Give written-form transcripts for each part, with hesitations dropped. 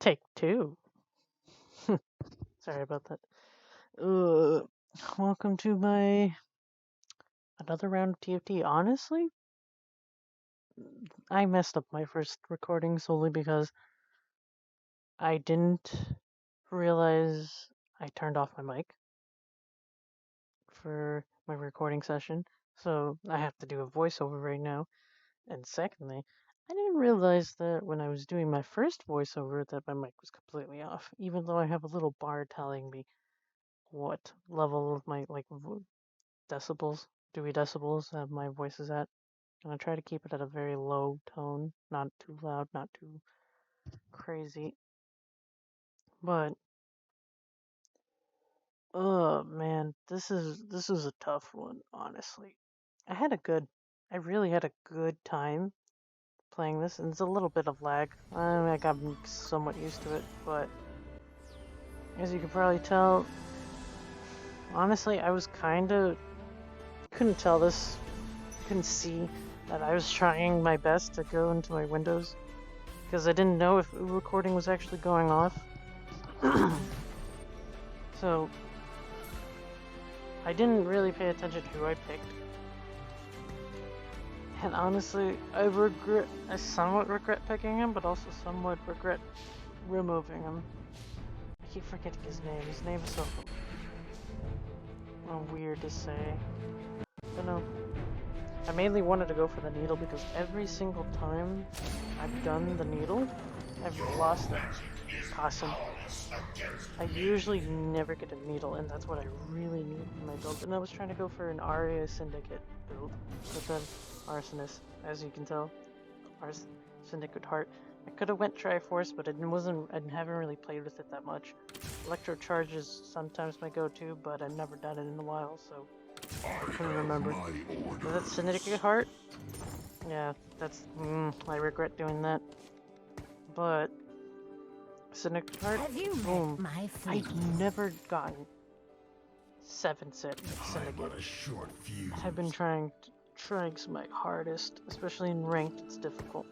Take two. Sorry about that. Uh, Welcome to my another round of TFT. Honestly, I messed up my first recording solely because I didn't realize I turned off my mic for my recording session. So I have to do a voiceover right now. And secondly, I didn't realize that when I was doing my first voiceover that my mic was completely off, even though I have a little bar telling me what level of my decibels, Dewey decibels that my voice is at. And I try to keep it at a very low tone, not too loud, not too crazy. But oh man, this is a tough one, honestly. I really had a good time playing this, and it's a little bit of lag. I got somewhat used to it, but as you can probably tell, honestly, I was couldn't tell this, couldn't see that I was trying my best to go into my windows because I didn't know if recording was actually going off. So I didn't really pay attention to who I picked. And honestly, I somewhat regret picking him, but also somewhat regret removing him. I keep forgetting his name. His name is so weird to say. But no. I mainly wanted to go for the needle because every single time I've done the needle, I've lost it. Awesome. I usually never get a needle, and that's what I really need in my build. And I was trying to go for an Aria Syndicate build with an Arsonist, as you can tell. Syndicate Heart. I could have went Triforce, but I haven't really played with it that much. Electro Charge is sometimes my go-to, but I've never done it in a while, so I couldn't remember. Was that Syndicate Heart? Yeah, that's I regret doing that. But Syndicate Heart? Boom. I've never gotten 7 set Syndicate. I've been trying my hardest, especially in ranked, it's difficult.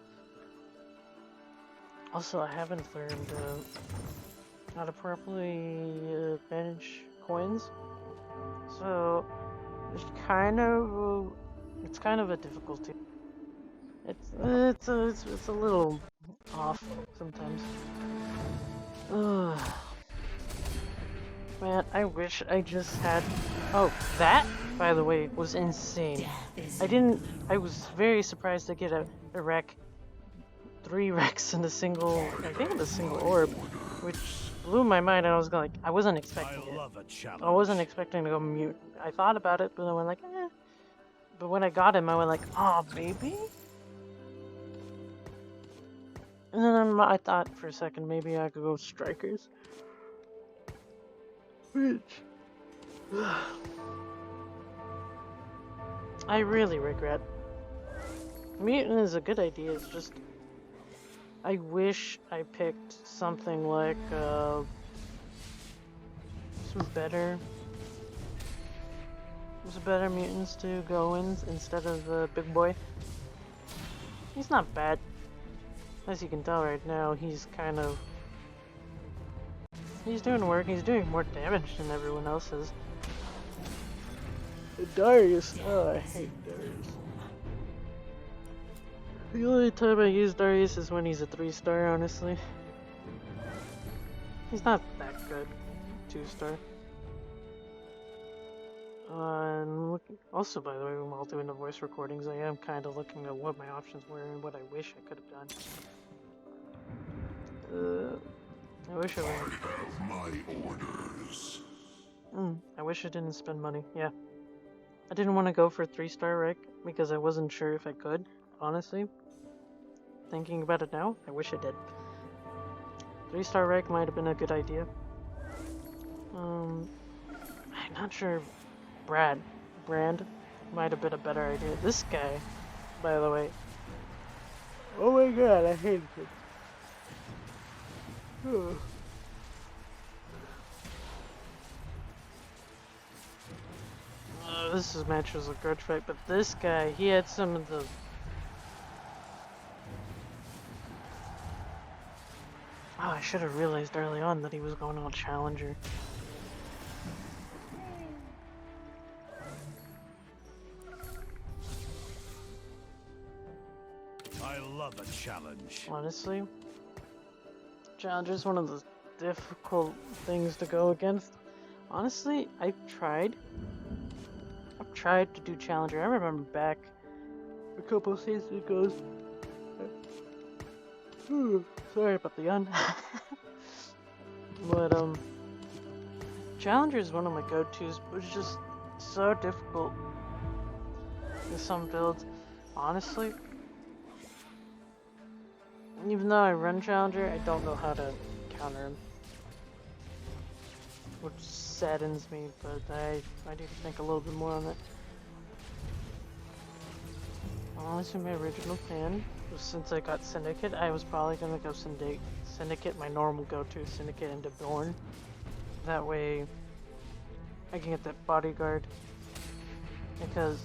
Also, I haven't learned how to properly manage coins, so it's kind of a difficulty. It's a little off sometimes. Ugh. Man, I wish I just had. Oh, that, by the way, was insane. I was very surprised to get a wreck. 3 wrecks in a single, I think in a single orb, which blew my mind, and I was like, I wasn't expecting it. I wasn't expecting to go mute. I thought about it, but I went like, eh. But when I got him, I went like, oh, baby? And then I thought for a second, maybe I could go Strikers. Which... I really regret. Mutant is a good idea, it's just... I wish I picked something like, some better mutants to go in instead of Big Boy. He's not bad. As you can tell right now, he's doing work, he's doing more damage than everyone else is. Darius, oh, I hate Darius. The only time I use Darius is when he's a 3-star, honestly. He's not that good. 2-star. And also, by the way, while doing the voice recordings, I am kind of looking at what my options were and what I wish I could have done. I wish I would. My orders. I wish I didn't spend money. Yeah. I didn't want to go for a 3-star wreck because I wasn't sure if I could, honestly. Thinking about it now, I wish I did. 3-star wreck might have been a good idea. I'm not sure. Brand might have been a better idea. This guy, by the way. Oh my god, I hate him. This match was a grudge fight, but this guy, he had some of the... Oh, I should have realized early on that he was going on Challenger. I love a challenge. Honestly, Challenger is one of the difficult things to go against. Honestly, I've tried to do Challenger. I remember back a couple seasons ago. Sorry about the yawn. But Challenger is one of my go-tos, but it's just so difficult in some builds. Honestly, even though I run Challenger, I don't know how to counter him, which saddens me. But I need to think a little bit more on it. Honestly, my original plan was, since I got Syndicate, I was probably gonna go Syndicate, my normal go-to, Syndicate into Born. That way, I can get that bodyguard. Because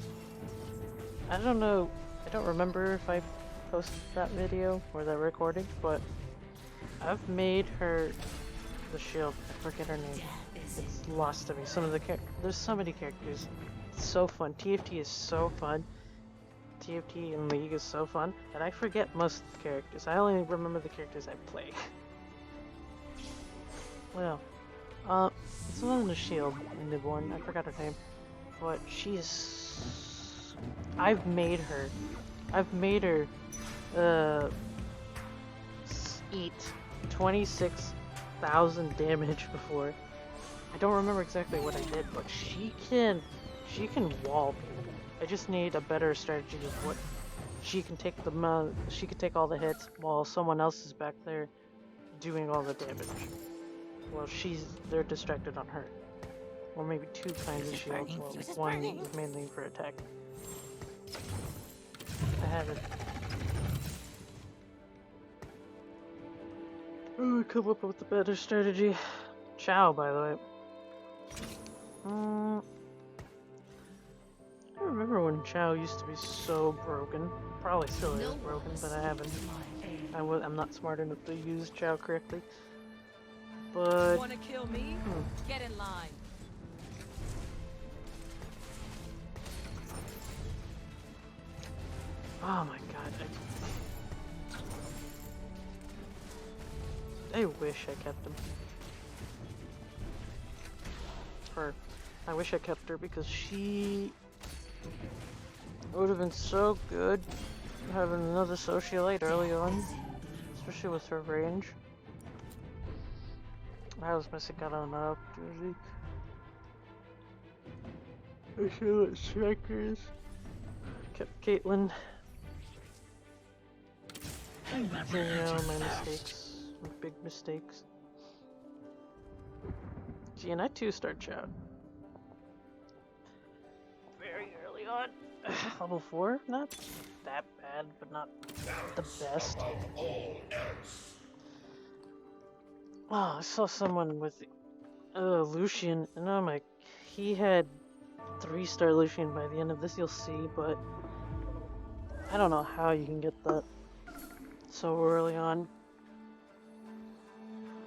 I don't know, I don't remember if I posted that video or that recording, but I've made her the shield. I forget her name. It's lost to me. There's so many characters. It's so fun. TFT is so fun. TFT and League is so fun that I forget most of the characters. I only remember the characters I play. Well, it's one in the shield in Newborn. I forgot her name, but she's. I've made her eat 26,000 damage before. I don't remember exactly what I did, but she can wall me. I just need a better strategy of what she can take she can take all the hits while someone else is back there doing all the damage. Well, they're distracted on her. Or maybe two kinds of shields. Well, one is mainly for attack. I have it. Oh, come up with a better strategy. Chow, by the way. I remember when Chow used to be so broken. Probably still is broken, but I'm not smart enough to use Chow correctly. But wanna kill me? Get in line. oh my god, I wish I kept him. I wish I kept her because she would have been so good having another socialite early on, especially with her range. I was missing out on an opportunity. I should have let Strikers. Kept Caitlyn. My mistakes. My big mistakes. See, and I too start Chow. Very early on. Level 4? Not that bad, but not the best. Oh, I saw someone with Lucian, and oh my, he had 3-star Lucian by the end of this, you'll see, but I don't know how you can get that so early on.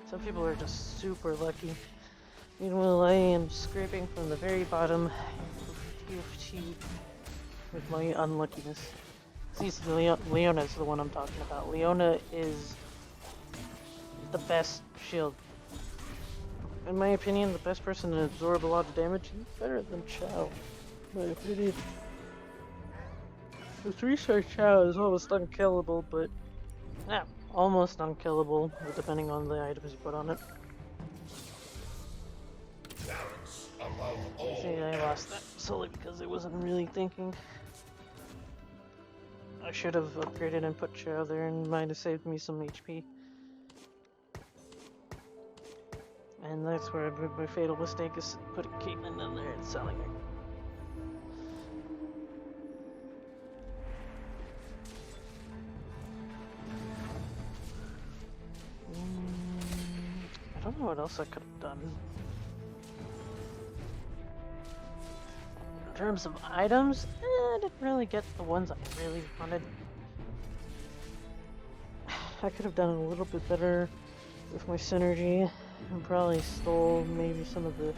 Some people are just super lucky. Meanwhile, I am scraping from the very bottom with my unluckiness. See, Leona is the one I'm talking about. Leona is the best shield. In my opinion, the best person to absorb a lot of damage. He's better than Chow, in my opinion. The 3-star Chow is almost unkillable, but yeah, almost unkillable, depending on the items you put on it. See, I lost that solely because I wasn't really thinking. I should have upgraded and put Chow there, and it might have saved me some HP. And that's where my fatal mistake is putting Caitlyn in there and selling her. I don't know what else I could have done. In terms of items, I didn't really get the ones I really wanted. I could have done a little bit better with my synergy. I probably stole maybe some of the...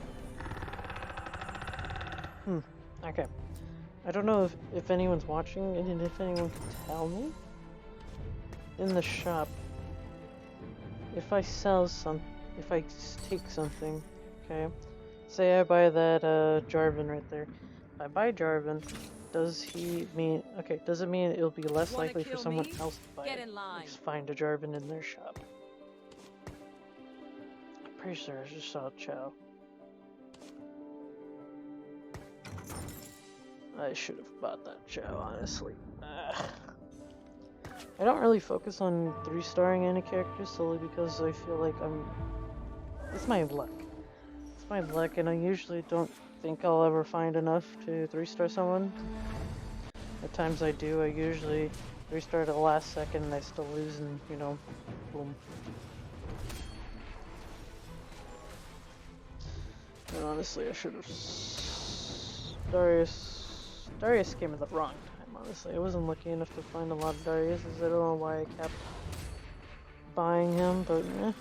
Okay. I don't know if anyone's watching and if anyone can tell me. In the shop, if I sell if I take something, okay? Say I buy that Jarvan right there. If I buy Jarvan, does it mean it'll be less Wanna likely for kill someone me? else to buy Get it? in line. Just find a Jarvan in their shop. I'm pretty sure I just saw Chow. I should have bought that Chow, honestly. I don't really focus on 3-starring any characters solely because I feel like it's my luck. It's my luck, and I usually don't think I'll ever find enough to 3-star someone. At times I do, I usually 3-star at the last second and I still lose and, you know, boom. And honestly, I should have... Darius came at the wrong time, honestly. I wasn't lucky enough to find a lot of Dariuses. I don't know why I kept buying him, but eh.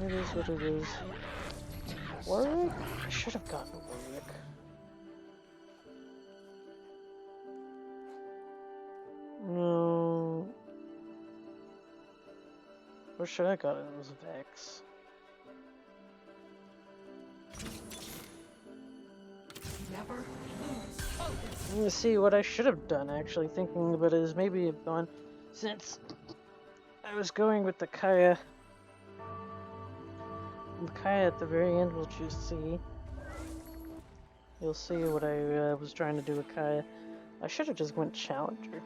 It is what it is. Warwick? I should have gotten Warwick. No. Or should I got it? It was Vex. Let's see, what I should have done, actually, thinking about it, is maybe have gone, since I was going with the Kaya. The Kaya at the very end will choose C. You'll see what I was trying to do with Kaya. I should have just went Challenger.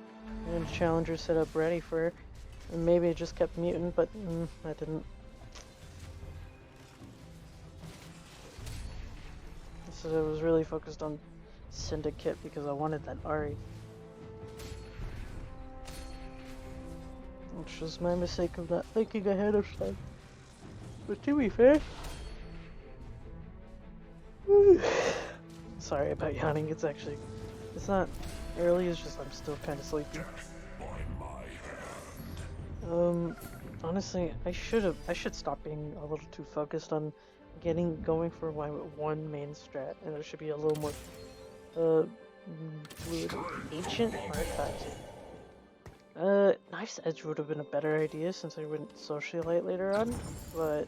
And Challenger set up ready for her. And maybe it just kept Mutant, but I didn't. So I was really focused on Syndicate because I wanted that Ari. Which was my mistake of not thinking ahead of time. But to be fair... Sorry about yawning, it's not early, it's just I'm still kind of sleepy. Honestly, I should stop being a little too focused on going for my one main strat, and there should be a little more fluid. Ancient Archives. Knife's Edge would have been a better idea since I went Socialite later on, but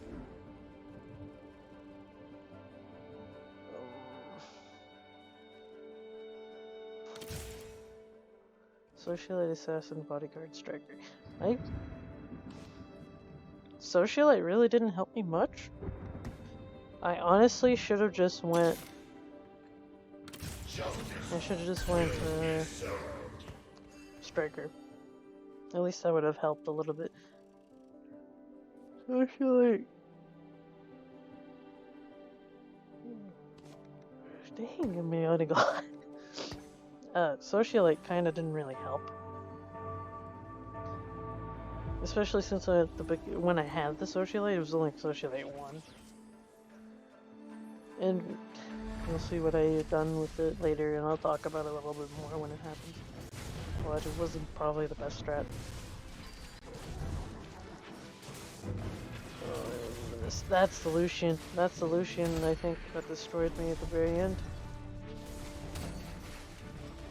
Socialite, Assassin, Bodyguard, Striker. Socialite really didn't help me much. I honestly should have just went. Striker. At least that would have helped a little bit. Socialite. Dang, I'm only got. Socialite kind of didn't really help. Especially since when I had the Socialite, it was only Socialite 1. And you'll see what I had done with it later, and I'll talk about it a little bit more when it happens. But it wasn't probably the best strat. That's the Lucian. That's the Lucian, I think, that destroyed me at the very end.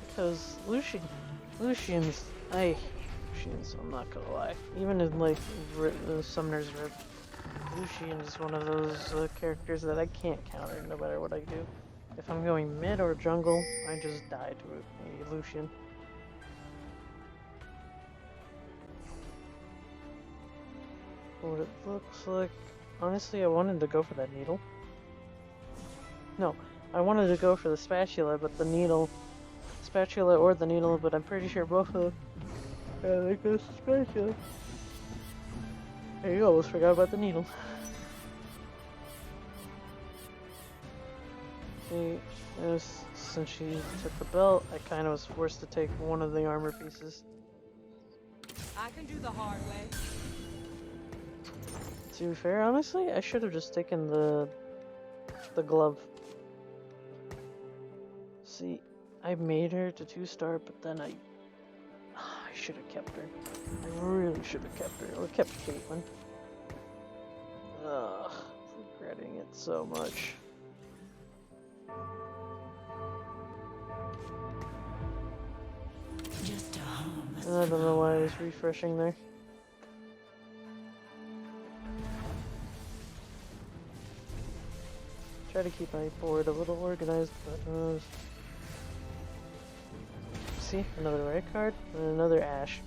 Because Lucian's, I'm not gonna lie. Even in like Summoner's Rift, Lucian is one of those characters that I can't counter no matter what I do. If I'm going mid or jungle, I just die to a Lucian. What it looks like. Honestly, I wanted to go for that needle. No, I wanted to go for the spatula, but the needle. Spatula or the needle, but I'm pretty sure both of them. I think it's spatula. There you go, almost forgot about the needle. See, since she took the belt, I kind of was forced to take one of the armor pieces. I can do the hard way. To be fair, honestly, I should have just taken the glove. See, I made her to 2-star, but then I should have kept her. I really should have kept her, or kept Caitlyn. Ugh, regretting it so much. Just a home. I don't know why I was refreshing there. Try to keep my board a little organized, but see, another red card and another ash.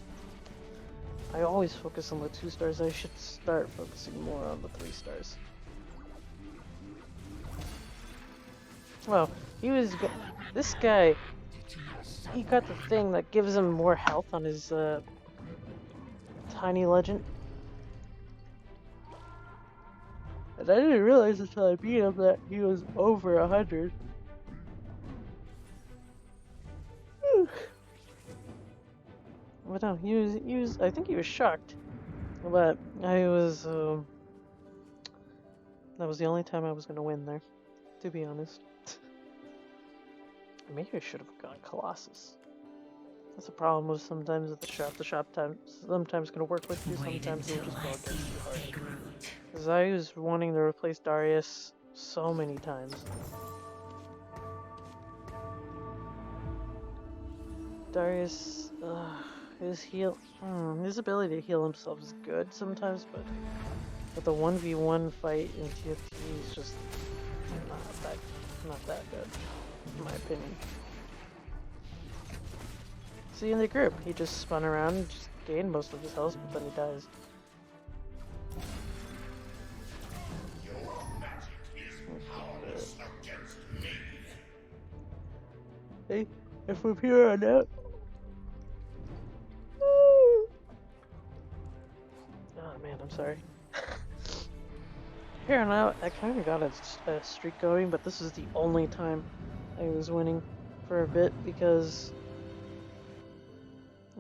I always focus on the 2 stars. I should start focusing more on the 3 stars. Well, this guy, he got the thing that gives him more health on his tiny legend. And I didn't realize until I beat him that he was over 100. But no, he was, I think he was shocked. But that was the only time I was gonna win there, to be honest. Maybe I should have gone Colossus. That's the problem with sometimes with the shop. The shop sometimes gonna work with you, sometimes it'll just go against you hard. Because I was wanting to replace Darius so many times. Darius, his ability to heal himself is good sometimes, but the 1v1 fight in TFT is just not that good, in my opinion. See, in the group, he just spun around and just gained most of his health, but then he dies. Hey, if from here on out. Oh man, I'm sorry. Here on out, I kind of got a streak going, but this is the only time I was winning for a bit because.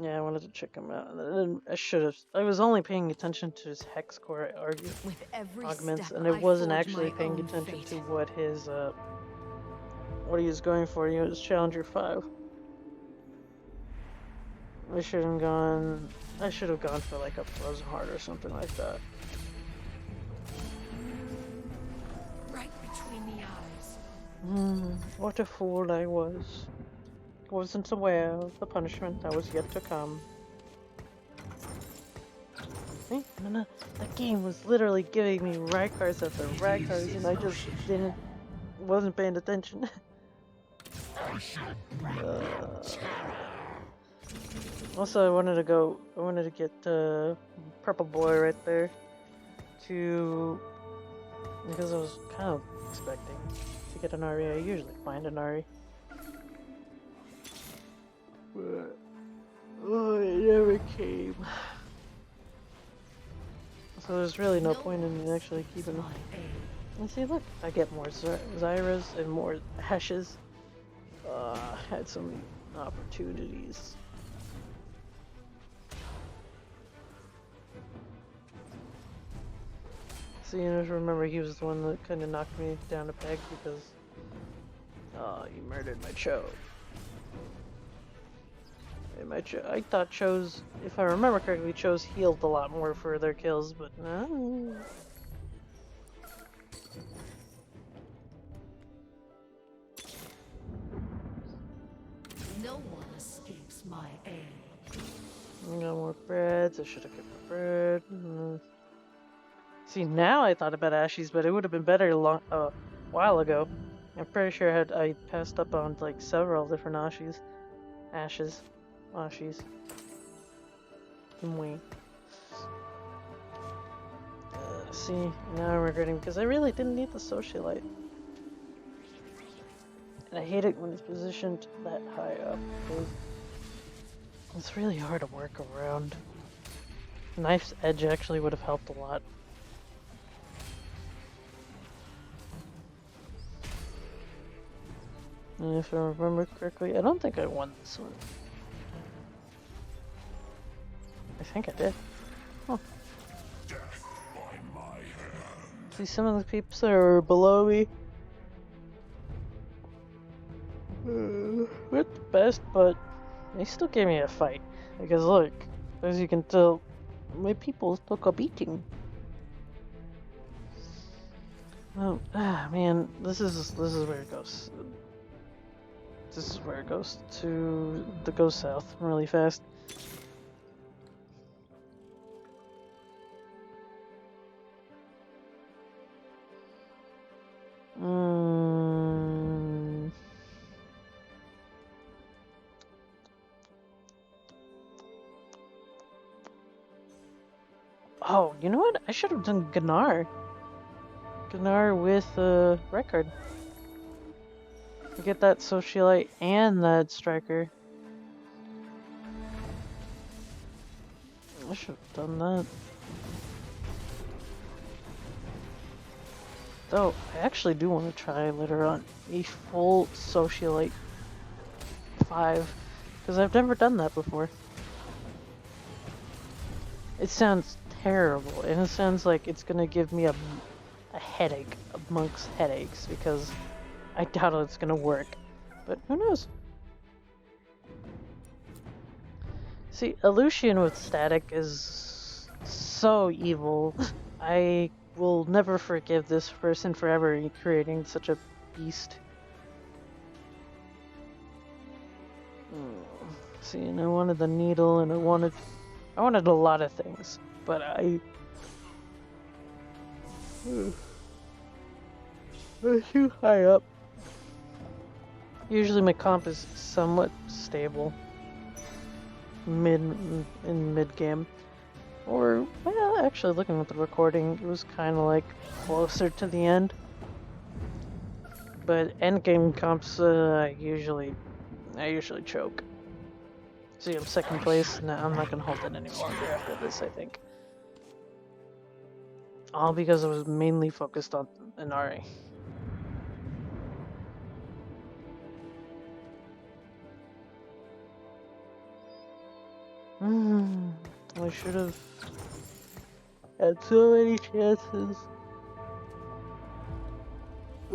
Yeah, I wanted to check him out, and then I should have. I was only paying attention to his hex core augments, and I wasn't actually paying attention to what his what he was going for. He was Challenger 5. I should have gone for like a Frozen Heart or something like that. Right between the eyes. What a fool I was. Wasn't aware of the punishment that was yet to come. See? No, that game was literally giving me Rykars after Rykars, and I just wasn't paying attention. Also, I wanted to get Purple Boy right there, because I was kind of expecting to get an Ari. I usually find an Ari. But it never came. So there's really no point in actually keeping them. And see, look, I get more Zyras and more Ashes. Had so many opportunities. See, I just remember he was the one that kind of knocked me down a peg because he murdered my Cho. I thought Cho's, if I remember correctly, Cho's healed a lot more for their kills, but no. No one escapes my aim. Got more breads. I should have kept the bread. See, now I thought about Ashies, but it would have been better a while ago. I'm pretty sure I passed up on like several different Ashies. See, now I'm regretting because I really didn't need the Socialite. And I hate it when it's positioned that high up. It's really hard to work around. Knife's edge actually would have helped a lot. And if I remember correctly, I don't think I won this one. I think I did. Huh. See, some of the peeps that are below me weren't the best, but they still gave me a fight. Because look, as you can tell, my people took a beating. Oh, man, this is where it goes. This is where it goes to the go south really fast. Oh, you know what? I should have done Gnar. Gnar with record. To get that socialite and that striker. I should have done that. Though, I actually do want to try later on a full socialite 5. Because I've never done that before. It sounds terrible, and it sounds like it's gonna give me a headache amongst headaches, because I doubt it's gonna work. But who knows? See, Illusion with static is so evil. I will never forgive this person for ever creating such a beast. See, and I wanted the needle, and I wanted a lot of things, but I'm too high up. Usually my comp is somewhat stable in mid game, or well, actually looking at the recording, it was kind of like closer to the end. But end game comps, I usually choke. See, I'm second place. No, I'm not gonna hold it any longer after this, I think. All because I was mainly focused on Inari. I should have had so many chances.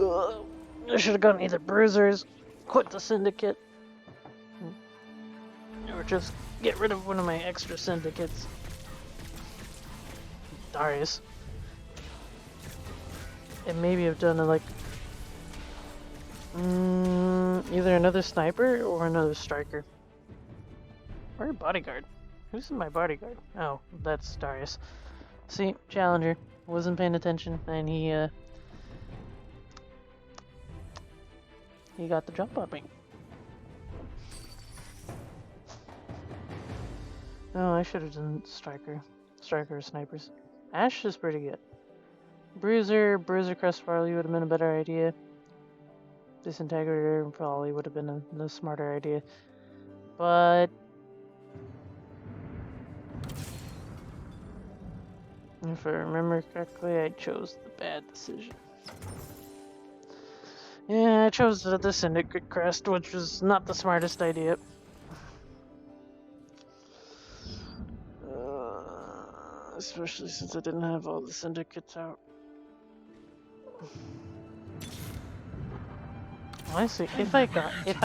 Ugh. I should have gotten either bruisers, quit the syndicate, or just get rid of one of my extra syndicates. Darius. And maybe have done like either another sniper or another striker. Or a bodyguard. Who's in my bodyguard? Oh, that's Darius. See, Challenger. Wasn't paying attention, and he got the jump on me. Oh, I should have done striker. Striker or snipers. Ash is pretty good. Bruiser Crest probably would have been a better idea. Disintegrator probably would have been a smarter idea. But if I remember correctly, I chose the bad decision. Yeah, I chose the Syndicate Crest, which was not the smartest idea. Especially since I didn't have all the Syndicates out. Honestly, if I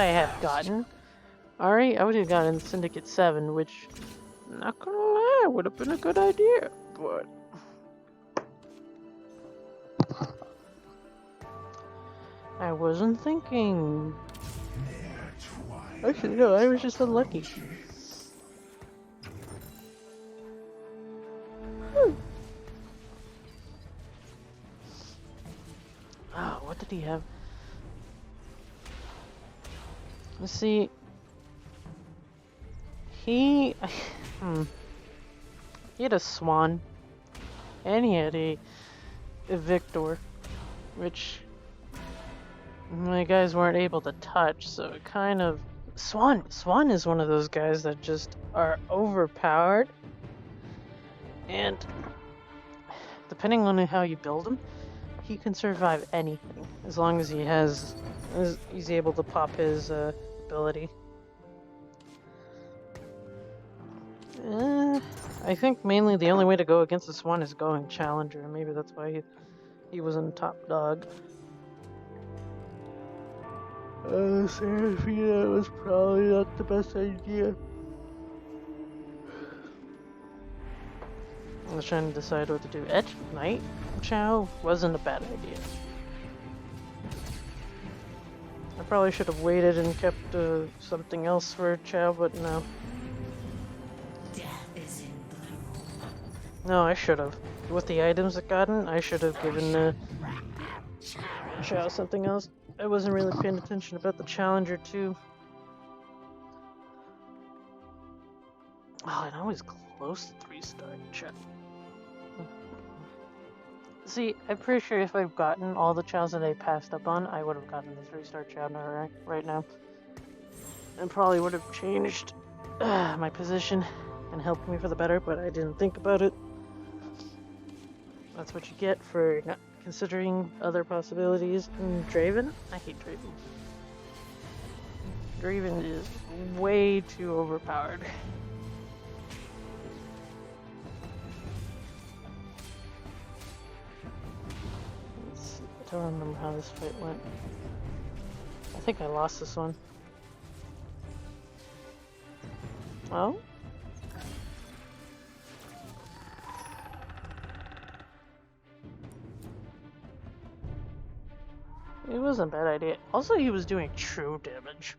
had gotten Ari, I would have gotten Syndicate 7, which, not gonna lie, would have been a good idea, but I wasn't thinking. Actually, no, I was just unlucky. Oh, what did he have? Let's see. He had a Swan, and he had a Victor, which my guys weren't able to touch, so it kind of... Swan is one of those guys that just are overpowered, and depending on how you build him, he can survive anything, as long as he's able to pop his ability. I think mainly the only way to go against the Swan is going Challenger, and maybe that's why he wasn't top dog. Seraphina was probably not the best idea. I was trying to decide what to do. At night, Chow wasn't a bad idea. I probably should have waited and kept something else for Chow, but no. Death is in bloom. No, I should have. With the items I've gotten, I should have given Chow something else. I wasn't really paying attention about the Challenger too. Oh, and I was close to 3-star Chow. See, I'm pretty sure if I've gotten all the Chows that I passed up on, I would have gotten the 3-star Chow right now. And probably would have changed my position and helped me for the better, but I didn't think about it. That's what you get for not considering other possibilities. And Draven? I hate Draven. Draven is way too overpowered. I don't remember how this fight went. I think I lost this one. Oh? It wasn't a bad idea. Also, he was doing true damage.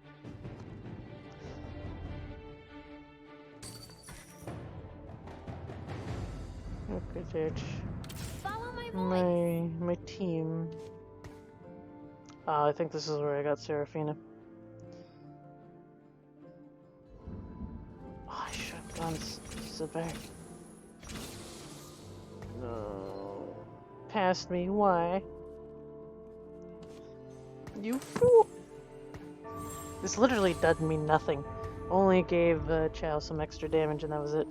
Okay, Judge. My team. I think this is where I got Seraphina. Oh, I should have gone Zabek. No. Past me, why? You fool! This literally doesn't mean nothing. Only gave Chow some extra damage and that was it.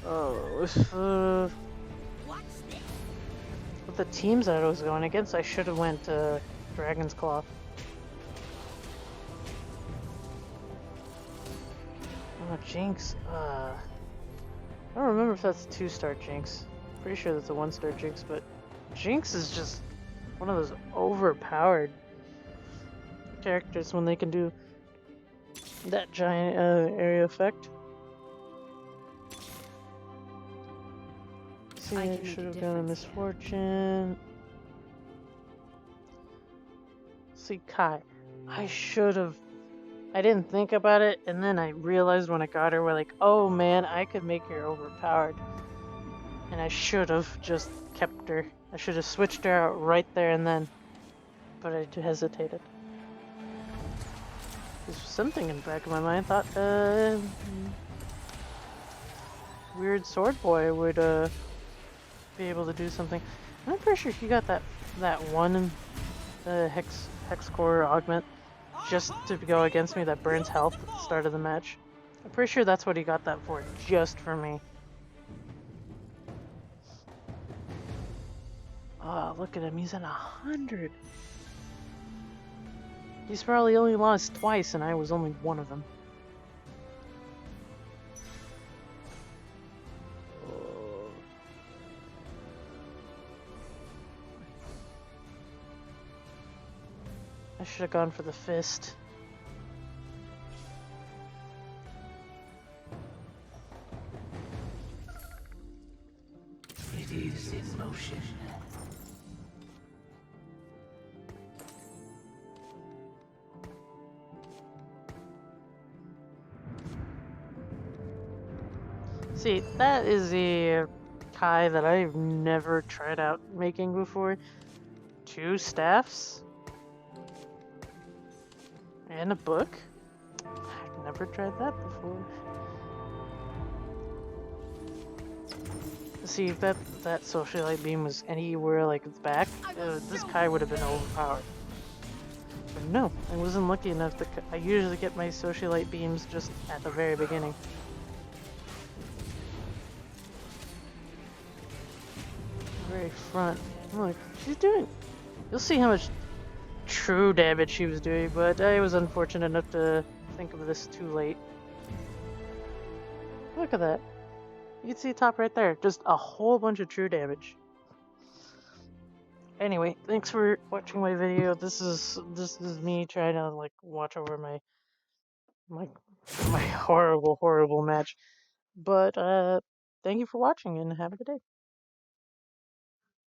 Oh, with the teams that I was going against, I should have went Dragon's Claw. Oh, Jinx. I don't remember if that's a 2-star Jinx. Pretty sure that's a 1-star Jinx, but Jinx is just one of those overpowered characters when they can do that giant area effect. See, I should have done a misfortune. See, Kai. I should have. I didn't think about it, and then I realized when I got her, we're like, oh man, I could make her overpowered. And I should have just kept her. I should have switched her out right there and then. But I hesitated. There's something in the back of my mind. I thought, Weird Sword Boy would, be able to do something. I'm pretty sure he got that one hex core augment just to go against me that burns health at the start of the match. I'm pretty sure that's what he got that for, just for me. Oh, look at him, he's at 100. He's probably only lost twice and I was only one of them. I should have gone for the fist. It is in motion. See, that is a Kai that I've never tried out making before. 2 staffs? And a book? I've never tried that before. See, if that socialite beam was anywhere like its back, this Kai would have been overpowered. But no, I wasn't lucky enough to. I usually get my socialite beams just at the very beginning. Very front. Look, she's doing. You'll see how much true damage she was doing, but I was unfortunate enough to think of this too late. Look at that. You can see the top right there. Just a whole bunch of true damage. Anyway, thanks for watching my video. This is me trying to like watch over my my horrible match. But thank you for watching and have a good day.